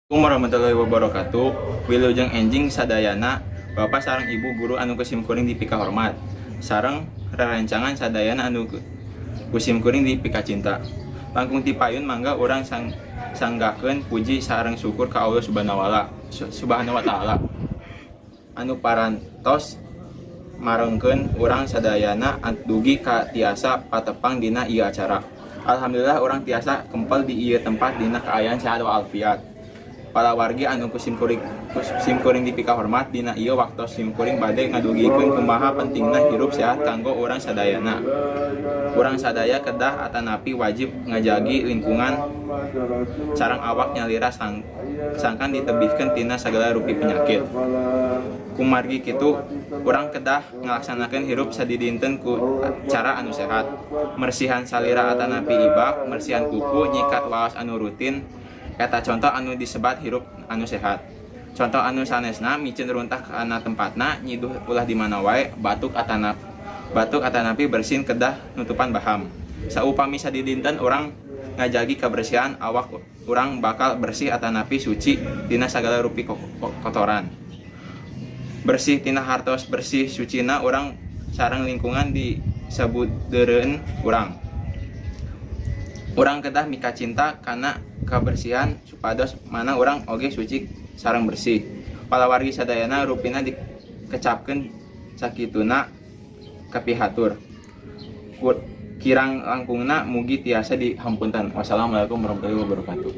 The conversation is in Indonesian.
Assalamualaikum warahmatullahi wabarakatuh. Wilujeng enjing sadayana Bapak sareng Ibu guru anu kusim kuring dipika hormat sareng rerencangan sadayana anu kusim kuring dipika cinta. Langkung ti payun mangga urang sanggakeun puji sareng syukur ka Allah Subhanahu wa taala anu parantos marengkeun urang sadayana dugi ka tiasa patepang dina ieu acara. Alhamdulillah urang tiasa kempel di ieu tempat dina kaayaan sehat walafiat. Para wargi anu kusim kuring dipika hormat dina ieu waktos simkuring bade ngadugikeun kumaha pentingna hirup sehat kanggo urang sadayana. Urang sadaya kedah atanapi wajib ngajagi lingkungan sareng awak nyalira sangkan ditebihkeun tina sagala rupi penyakit. Kumargi kitu urang kedah ngalaksanakeun hirup sadidinten ku cara anu sehat. Mersihan salira atanapi ibak, mersihan kuku, nyikat waos anu rutin. Eta contoh anu disebat hirup anu sehat. Contoh anu sanesna micin runtah kana tempatna, nyiduh ulah di mana wae, batuk atanapi bersin kedah nutupan baham. Saupami sadidinten urang ngajagi kebersihan awak urang bakal bersih atanapi suci dina sagala rupi kotoran. Bersih tina hartos bersih sucina urang sareng lingkungan disebuteureun urang. Urang kedah mika cinta kana kebersihan supados mana urang oge suci sareng bersih. Palawargi sadayana rupina dikecapkeun sakituna kapihatur. Kirang langkungna mugi tiasa dihampunten. Wassalamualaikum warahmatullahi wabarakatuh.